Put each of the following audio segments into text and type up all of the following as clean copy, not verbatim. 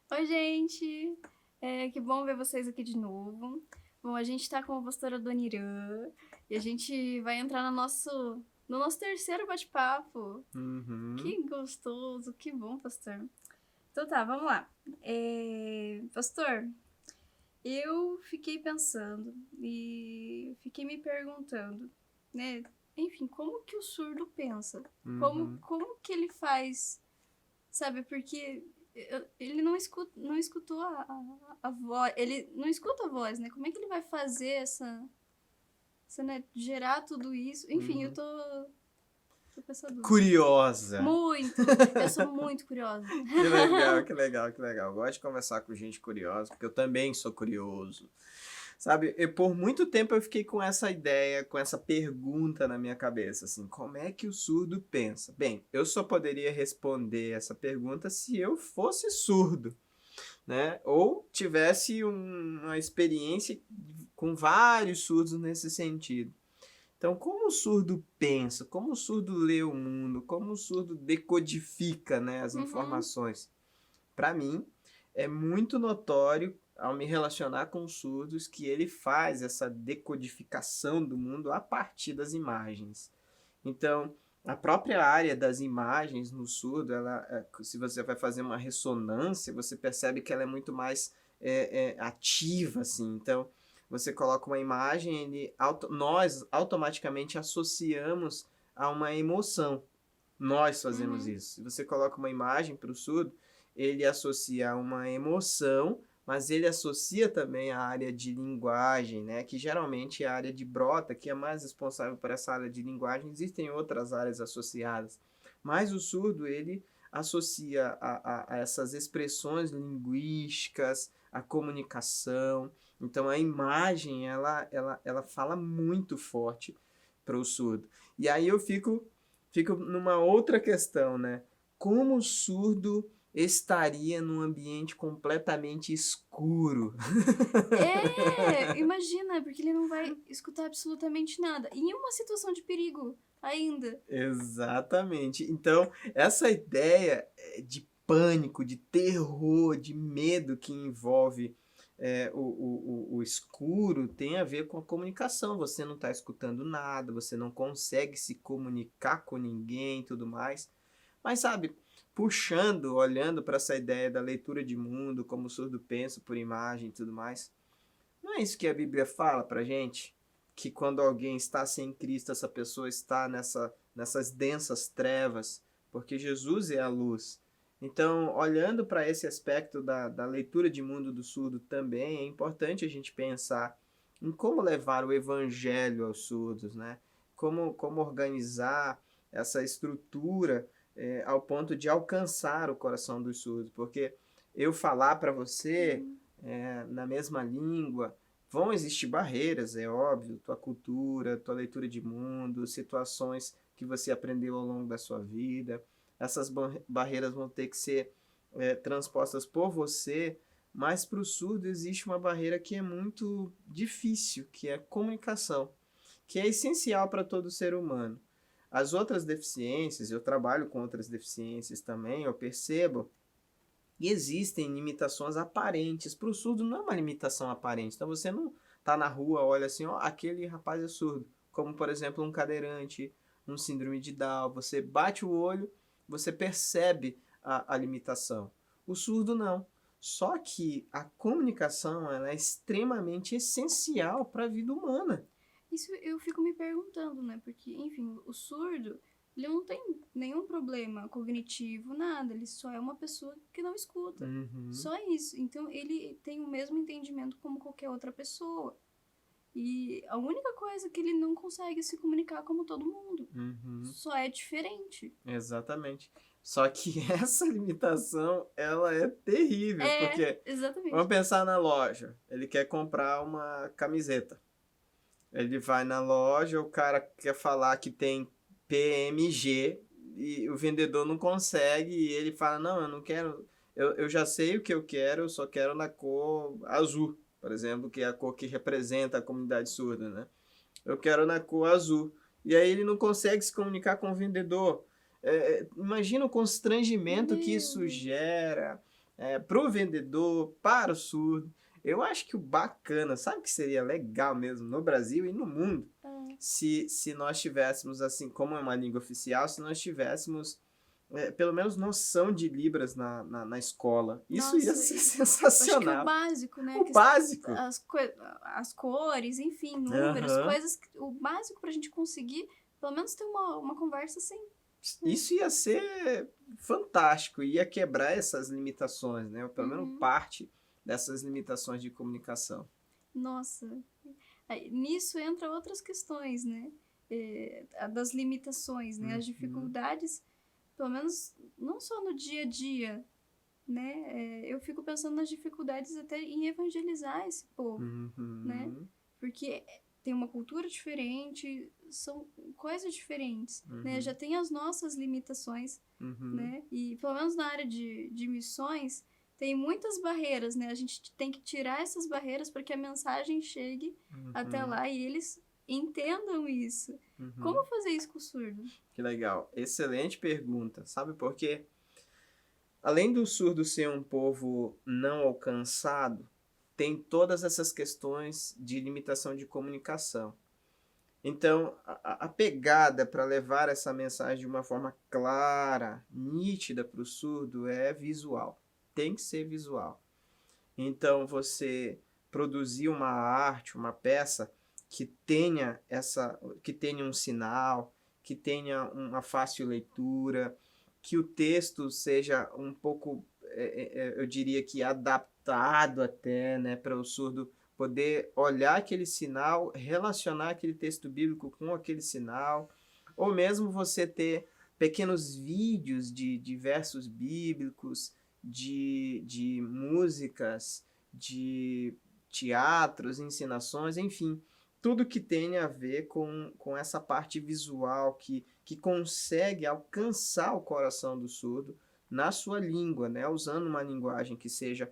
Oi, gente! Que bom ver vocês aqui de novo. Bom, a gente tá com a pastora Dona Irã e a gente vai entrar no nosso terceiro bate-papo. Uhum. Que gostoso, que bom, pastor. Então tá, vamos lá. Pastor, eu fiquei pensando e fiquei me perguntando, né? Enfim, como que o surdo pensa? Como, Uhum. como que ele faz, sabe? Porque ele não escutou a voz, ele não escuta a voz, né? Como é que ele vai fazer né, gerar tudo isso? Enfim, eu Uhum. tô com essa dúvida. Curiosa. Muito! Eu sou muito curiosa. Que legal, que legal, que legal. Eu gosto de conversar com gente curiosa, porque eu também sou curioso. Sabe, por muito tempo eu fiquei com essa ideia, com essa pergunta na minha cabeça, assim, como é que o surdo pensa? Bem, eu só poderia responder essa pergunta se eu fosse surdo, né? Ou tivesse uma experiência com vários surdos nesse sentido. Então, como o surdo pensa, como o surdo lê o mundo, como o surdo decodifica, né, as Uhum, informações? Para mim, é muito notório ao me relacionar com os surdos que ele faz essa decodificação do mundo a partir das imagens. Então, a própria área das imagens no surdo, se você vai fazer uma ressonância, você percebe que ela é muito mais ativa, assim. Então, você coloca uma imagem, nós automaticamente associamos a uma emoção. Nós fazemos uhum, isso. Se você coloca uma imagem para o surdo, ele associa a uma emoção, mas ele associa também a área de linguagem, né? Que geralmente é a área de Brota, que é mais responsável por essa área de linguagem. Existem outras áreas associadas, mas o surdo ele associa a essas expressões linguísticas, a comunicação. Então a imagem ela fala muito forte para o surdo. E aí eu fico numa outra questão, né? Como o surdo estaria num ambiente completamente escuro? imagina, porque ele não vai escutar absolutamente nada. E em uma situação de perigo ainda. Exatamente. Então, essa ideia de pânico, de terror, de medo que envolve o escuro tem a ver com a comunicação. Você não está escutando nada, você não consegue se comunicar com ninguém e tudo mais. Mas sabe, puxando, olhando para essa ideia da leitura de mundo, como o surdo pensa por imagem e tudo mais, não é isso que a Bíblia fala pra gente? Que quando alguém está sem Cristo, essa pessoa está nessas densas trevas, porque Jesus é a luz. Então, olhando para esse aspecto da leitura de mundo do surdo também, é importante a gente pensar em como levar o evangelho aos surdos, né? Como organizar essa estrutura ao ponto de alcançar o coração dos surdos. Porque eu falar para você Uhum. na mesma língua, vão existir barreiras, é óbvio, tua cultura, tua leitura de mundo, situações que você aprendeu ao longo da sua vida. Essas barreiras vão ter que ser transpostas por você, mas para o surdo existe uma barreira que é muito difícil, que é a comunicação, que é essencial para todo ser humano. As outras deficiências, eu trabalho com outras deficiências também, eu percebo e existem limitações aparentes. Para o surdo não é uma limitação aparente. Então você não está na rua, olha assim, ó, aquele rapaz é surdo. Como, por exemplo, um cadeirante, um síndrome de Down. Você bate o olho, você percebe a limitação. O surdo não. Só que a comunicação ela é extremamente essencial para a vida humana. Isso eu fico me perguntando, né? Porque, enfim, o surdo, ele não tem nenhum problema cognitivo, nada. Ele só é uma pessoa que não escuta. Uhum, Só isso. Então, ele tem o mesmo entendimento como qualquer outra pessoa. E a única coisa é que ele não consegue se comunicar como todo mundo. uhum. Só é diferente. Exatamente. Só que essa limitação, ela é terrível, porque vamos Exatamente. pensar na loja. Ele quer comprar uma camiseta. Ele vai na loja, o cara quer falar que tem PMG e o vendedor não consegue e ele fala: "Não, eu não quero, eu já sei o que eu quero, eu só quero na cor azul", por exemplo, que é a cor que representa a comunidade surda, né? Eu quero na cor azul. E aí ele não consegue se comunicar com o vendedor. Imagina o constrangimento que Meu isso Deus. gera, para o vendedor, para o surdo. Eu acho que o bacana, sabe o que seria legal mesmo no Brasil e no mundo? Se nós tivéssemos, assim, como é uma língua oficial, se nós tivéssemos pelo menos noção de Libras na escola. Isso ia Nossa, ser acho que o sensacional. básico, né? O básico. As cores, enfim, números, Aham. coisas, o básico pra gente conseguir, pelo menos ter uma conversa sem. Isso ia ser fantástico, ia quebrar essas limitações, né? Ou pelo menos parte dessas limitações de comunicação. Nossa, aí, nisso entra outras questões, né? Das limitações, né? As dificuldades, pelo menos não só no dia a dia, né? Eu fico pensando nas dificuldades até em evangelizar esse povo, né? Porque tem uma cultura diferente, são coisas diferentes, né? Já tem as nossas limitações, né? E pelo menos na área de missões tem muitas barreiras, né? A gente tem que tirar essas barreiras para que a mensagem chegue até lá e eles entendam isso. Como fazer isso com o surdo? Que legal. Excelente pergunta. Sabe por quê? Além do surdo ser um povo não alcançado, tem todas essas questões de limitação de comunicação. Então, a pegada para levar essa mensagem de uma forma clara, nítida para o surdo é visual. Tem que ser visual. Então, você produzir uma arte, uma peça que tenha um sinal, que tenha uma fácil leitura, que o texto seja um pouco, eu diria que adaptado até, né, para o surdo poder olhar aquele sinal, relacionar aquele texto bíblico com aquele sinal, ou mesmo você ter pequenos vídeos de versos bíblicos, de músicas, de teatros, ensinações, enfim, tudo que tem a ver com essa parte visual que consegue alcançar o coração do surdo na sua língua, né? Usando uma linguagem que seja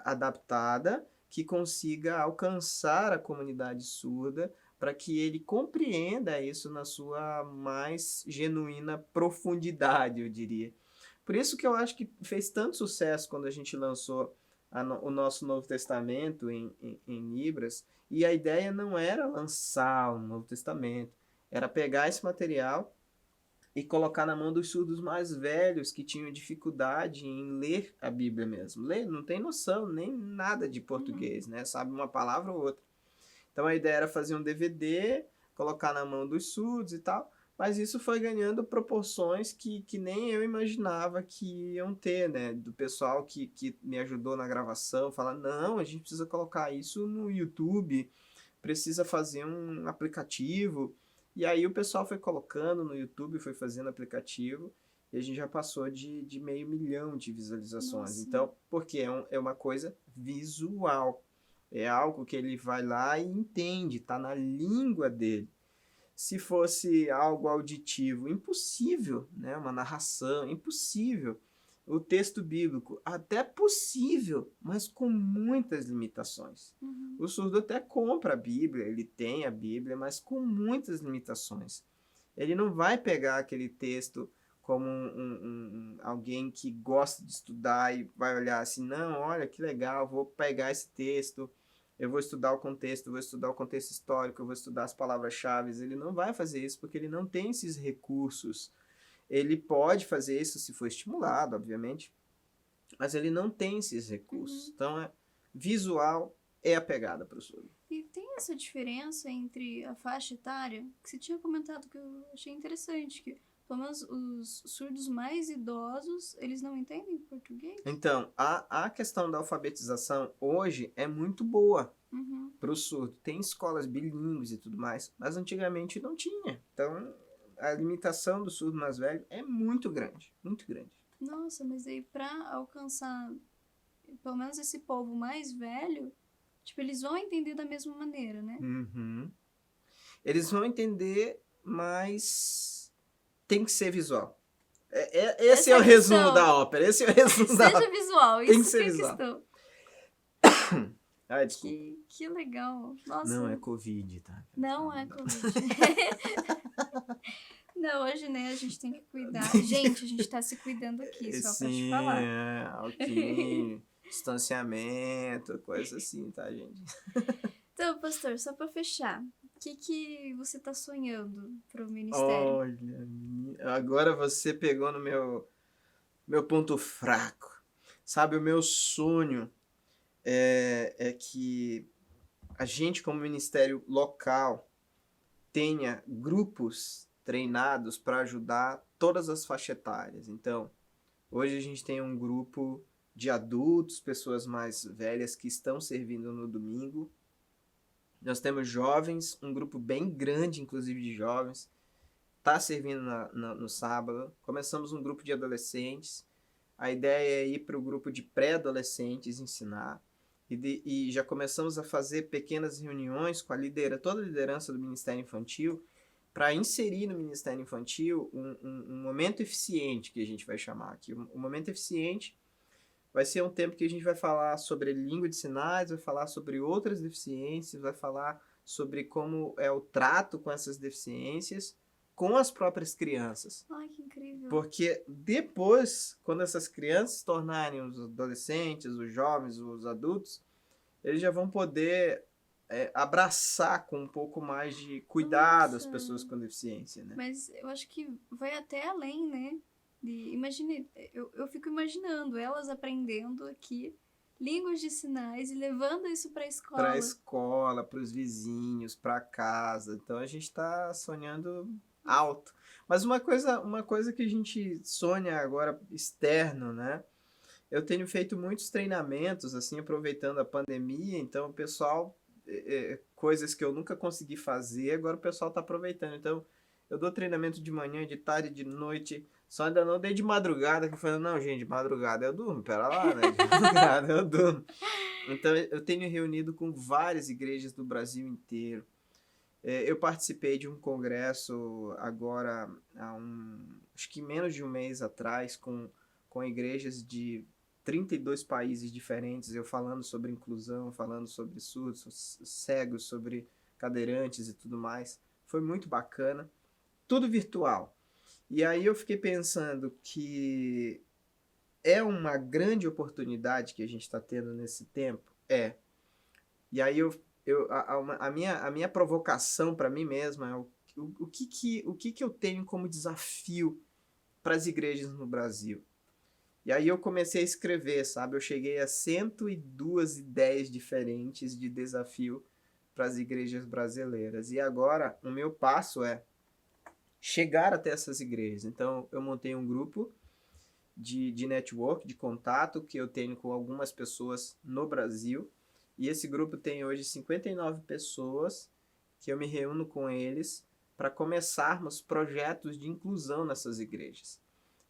adaptada, que consiga alcançar a comunidade surda para que ele compreenda isso na sua mais genuína profundidade, eu diria. Por isso que eu acho que fez tanto sucesso quando a gente lançou o nosso Novo Testamento em Libras, e a ideia não era lançar o Novo Testamento, era pegar esse material e colocar na mão dos surdos mais velhos que tinham dificuldade em ler a Bíblia mesmo. Ler, não tem noção nem nada de português, né? Sabe uma palavra ou outra. Então a ideia era fazer um DVD, colocar na mão dos surdos e tal, mas isso foi ganhando proporções que nem eu imaginava que iam ter, né? Do pessoal que me ajudou na gravação, falar, não, a gente precisa colocar isso no YouTube, precisa fazer um aplicativo. E aí o pessoal foi colocando no YouTube, foi fazendo aplicativo, e a gente já passou de 500 mil de visualizações. Nossa. Então, porque é uma coisa visual. É algo que ele vai lá e entende, está na língua dele. Se fosse algo auditivo, impossível, né? Uma narração, impossível. O texto bíblico, até possível, mas com muitas limitações. O surdo até compra a Bíblia, ele tem a Bíblia, mas com muitas limitações. Ele não vai pegar aquele texto como alguém que gosta de estudar e vai olhar assim, não, olha que legal, vou pegar esse texto, eu vou estudar o contexto, eu vou estudar o contexto histórico, eu vou estudar as palavras-chave. Ele não vai fazer isso porque ele não tem esses recursos. Ele pode fazer isso se for estimulado, obviamente, mas ele não tem esses recursos. Então, visual é a pegada para o surdo. E tem essa diferença entre a faixa etária, que você tinha comentado que eu achei interessante, que pelo menos os surdos mais idosos, eles não entendem português? Então, a questão da alfabetização hoje é muito boa para o surdo. Tem escolas bilíngues e tudo mais, mas antigamente não tinha. Então, a limitação do surdo mais velho é muito grande, muito grande. Nossa, mas aí para alcançar pelo menos esse povo mais velho, tipo, eles vão entender da mesma maneira, né? Eles vão entender, mas tem que ser visual. Esse é o resumo da ópera. Esse é o resumo da ópera. Seja visual, tem que isso ser que é visual. questão. Ai, desculpa. Que legal. Nossa. Não é Covid, tá? Não é Covid. Não, hoje, né, a gente tem que cuidar. Gente, a gente tá se cuidando aqui, só pra te Sim, falar. alquinho, distanciamento, coisa assim, tá, gente? Então, pastor, só pra fechar, o que você tá sonhando pro ministério? Olha, agora você pegou no meu ponto fraco. Sabe, o meu sonho é que a gente, como ministério local, tenha grupos treinados para ajudar todas as faixas etárias. Então, hoje a gente tem um grupo de adultos, pessoas mais velhas que estão servindo no domingo. Nós temos jovens, um grupo bem grande, inclusive, de jovens, está servindo no sábado. Começamos um grupo de adolescentes. A ideia é ir para o grupo de pré-adolescentes ensinar. E já começamos a fazer pequenas reuniões com toda a liderança do Ministério Infantil, para inserir no Ministério Infantil um momento eficiente, que a gente vai chamar aqui. O momento eficiente vai ser um tempo que a gente vai falar sobre língua de sinais, vai falar sobre outras deficiências, vai falar sobre como é o trato com essas deficiências com as próprias crianças. Ai, que incrível. Porque depois, quando essas crianças se tornarem os adolescentes, os jovens, os adultos, eles já vão poder abraçar com um pouco mais de cuidado as Nossa. pessoas com deficiência, né? Mas eu acho que vai até além, né? Imagine, eu fico imaginando elas aprendendo aqui línguas de sinais e levando isso pra Para a escola. escola, para os vizinhos, para casa. Então a gente está sonhando alto. Mas uma coisa que a gente sonha agora externo, né? Eu tenho feito muitos treinamentos, assim, aproveitando a pandemia, então o pessoal, coisas que eu nunca consegui fazer, agora o pessoal está aproveitando. Então, eu dou treinamento de manhã, de tarde, de noite, só ainda não dei de madrugada, que eu falei, não, gente, de madrugada eu durmo, pera lá, né, de madrugada eu durmo. Então, eu tenho reunido com várias igrejas do Brasil inteiro. Eu participei de um congresso agora, acho que menos de um mês atrás, com igrejas de 32 países diferentes, eu falando sobre inclusão, falando sobre surdos, cegos, sobre cadeirantes e tudo mais. Foi muito bacana. Tudo virtual. E aí eu fiquei pensando que é uma grande oportunidade que a gente está tendo nesse tempo. E aí a minha provocação para mim mesma é o que eu tenho como desafio para as igrejas no Brasil. E aí eu comecei a escrever, sabe? Eu cheguei a 102 ideias diferentes de desafio para as igrejas brasileiras. E agora o meu passo é chegar até essas igrejas. Então eu montei um grupo de network, de contato, que eu tenho com algumas pessoas no Brasil. E esse grupo tem hoje 59 pessoas que eu me reúno com eles para começarmos projetos de inclusão nessas igrejas.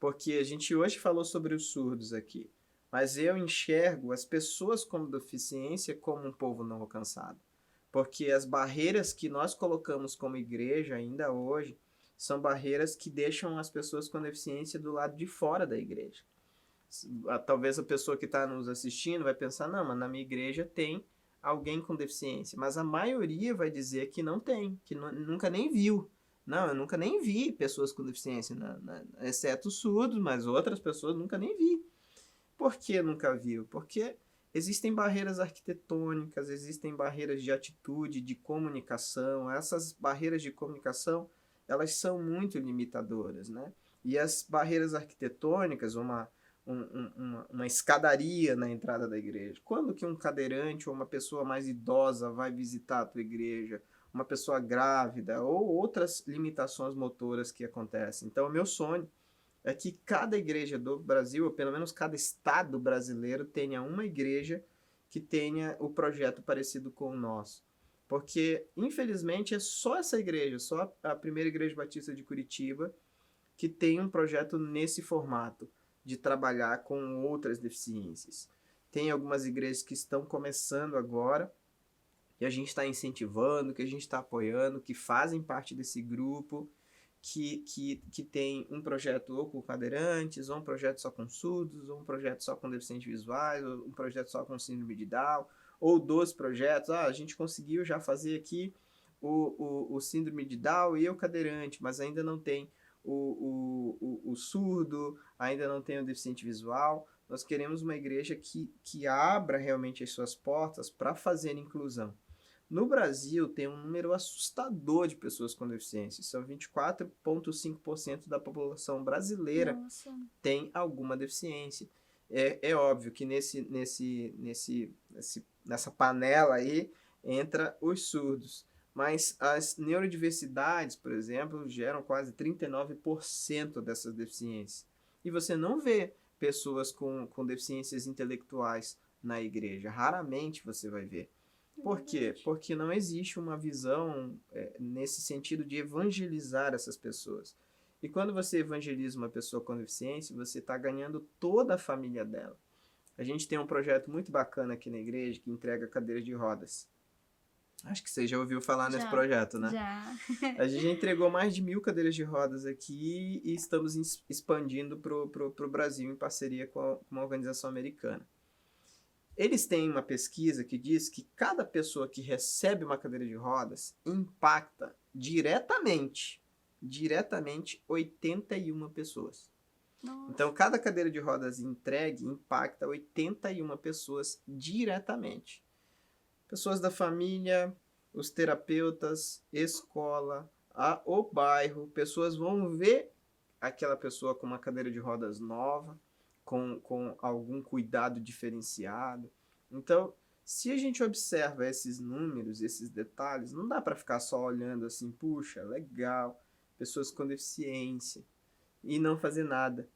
Porque a gente hoje falou sobre os surdos aqui, mas eu enxergo as pessoas com deficiência como um povo não alcançado. Porque as barreiras que nós colocamos como igreja ainda hoje são barreiras que deixam as pessoas com deficiência do lado de fora da igreja. Talvez a pessoa que está nos assistindo vai pensar, não, mas na minha igreja tem alguém com deficiência. Mas a maioria vai dizer que não tem, que nunca nem viu. Não, eu nunca nem vi pessoas com deficiência, exceto surdos, mas outras pessoas nunca nem vi. Por que nunca viu? Porque existem barreiras arquitetônicas, existem barreiras de atitude, de comunicação. Essas barreiras de comunicação, elas são muito limitadoras, né? E as barreiras arquitetônicas, uma escadaria na entrada da igreja. Quando que um cadeirante ou uma pessoa mais idosa vai visitar a tua igreja? Uma pessoa grávida ou outras limitações motoras que acontecem. Então, o meu sonho é que cada igreja do Brasil, ou pelo menos cada estado brasileiro, tenha uma igreja que tenha o projeto parecido com o nosso. Porque, infelizmente, é só essa igreja, só a primeira igreja batista de Curitiba, que tem um projeto nesse formato, de trabalhar com outras deficiências. Tem algumas igrejas que estão começando agora, que a gente está incentivando, que a gente está apoiando, que fazem parte desse grupo, que tem um projeto ou com cadeirantes, ou um projeto só com surdos, ou um projeto só com deficientes visuais, ou um projeto só com síndrome de Down, ou 2 projetos. A gente conseguiu já fazer aqui o síndrome de Down e o cadeirante, mas ainda não tem o surdo, ainda não tem o deficiente visual. Nós queremos uma igreja que abra realmente as suas portas para fazer inclusão. No Brasil, tem um número assustador de pessoas com deficiência. São 24,5% da população brasileira Nossa. tem alguma deficiência. É óbvio que nessa panela aí entra os surdos. Mas as neurodiversidades, por exemplo, geram quase 39% dessas deficiências. E você não vê pessoas com deficiências intelectuais na igreja. Raramente você vai ver. Por quê? Porque não existe uma visão nesse sentido de evangelizar essas pessoas. E quando você evangeliza uma pessoa com deficiência, você está ganhando toda a família dela. A gente tem um projeto muito bacana aqui na igreja que entrega cadeiras de rodas. Acho que você já ouviu falar nesse projeto, né? Já. A gente já entregou mais de 1.000 cadeiras de rodas aqui e estamos expandindo para o Brasil em parceria com uma organização americana. Eles têm uma pesquisa que diz que cada pessoa que recebe uma cadeira de rodas impacta diretamente 81 pessoas. Nossa. Então, cada cadeira de rodas entregue impacta 81 pessoas diretamente. Pessoas da família, os terapeutas, escola, o bairro, pessoas vão ver aquela pessoa com uma cadeira de rodas nova, com algum cuidado diferenciado. Então, se a gente observa esses números, esses detalhes, não dá para ficar só olhando assim, puxa, legal, pessoas com deficiência, e não fazer nada.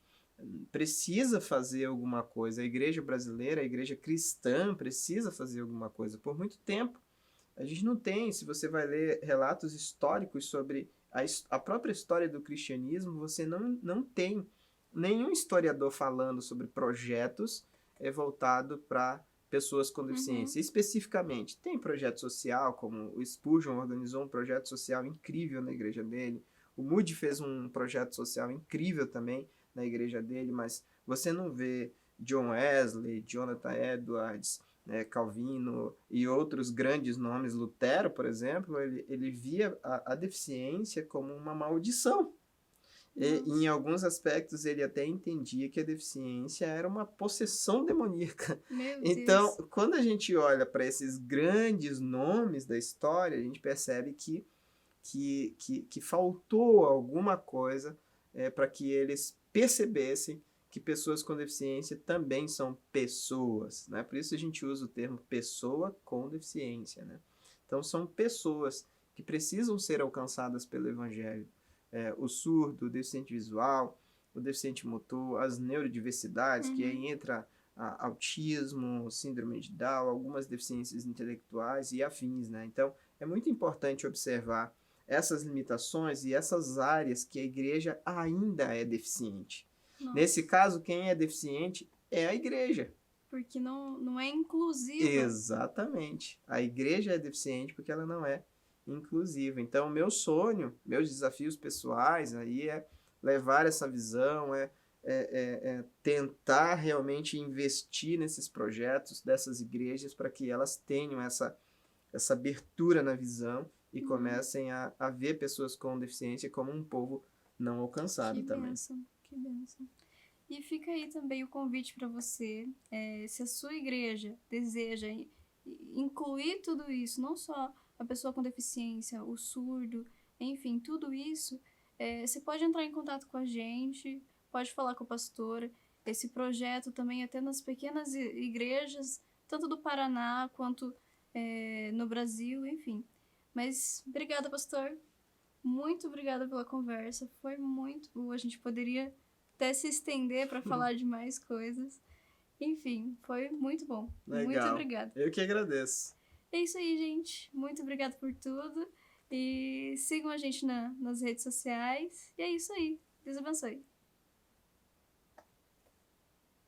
Precisa fazer alguma coisa. A igreja brasileira, a igreja cristã, precisa fazer alguma coisa. Por muito tempo, a gente não tem, se você vai ler relatos históricos sobre a própria história do cristianismo, você não tem nenhum historiador falando sobre projetos voltado para pessoas com deficiência. Especificamente, tem projeto social, como o Spurgeon organizou um projeto social incrível na igreja dele, o Moody fez um projeto social incrível também na igreja dele, mas você não vê John Wesley, Jonathan Edwards, Calvino e outros grandes nomes. Lutero, por exemplo, ele via a deficiência como uma maldição. E, em alguns aspectos, ele até entendia que a deficiência era uma possessão demoníaca. Então, quando a gente olha para esses grandes nomes da história, a gente percebe que faltou alguma coisa para que eles percebessem que pessoas com deficiência também são pessoas, né? Por isso a gente usa o termo pessoa com deficiência, né? Então são pessoas que precisam ser alcançadas pelo evangelho. O surdo, o deficiente visual, o deficiente motor, as neurodiversidades, que aí entra autismo, síndrome de Down, algumas deficiências intelectuais e afins, né? Então é muito importante observar essas limitações e essas áreas que a igreja ainda é deficiente. Nossa. Nesse caso, quem é deficiente é a igreja. Porque não é inclusiva. Exatamente. A igreja é deficiente porque ela não é inclusiva. Então, meu sonho, meus desafios pessoais aí é levar essa visão, tentar realmente investir nesses projetos dessas igrejas para que elas tenham essa abertura na visão e comecem a ver pessoas com deficiência como um povo não alcançado também. Que bênção. E fica aí também o convite para você, se a sua igreja deseja incluir tudo isso, não só a pessoa com deficiência, o surdo, enfim, tudo isso, você pode entrar em contato com a gente, pode falar com a pastora. Esse projeto também até nas pequenas igrejas, tanto do Paraná quanto no Brasil, enfim. Mas obrigada, pastor. Muito obrigada pela conversa. Foi muito boa. A gente poderia até se estender para falar de mais coisas. Enfim, foi muito bom. Legal. Muito obrigada. Eu que agradeço. É isso aí, gente. Muito obrigada por tudo. E sigam a gente nas redes sociais. E é isso aí. Deus abençoe.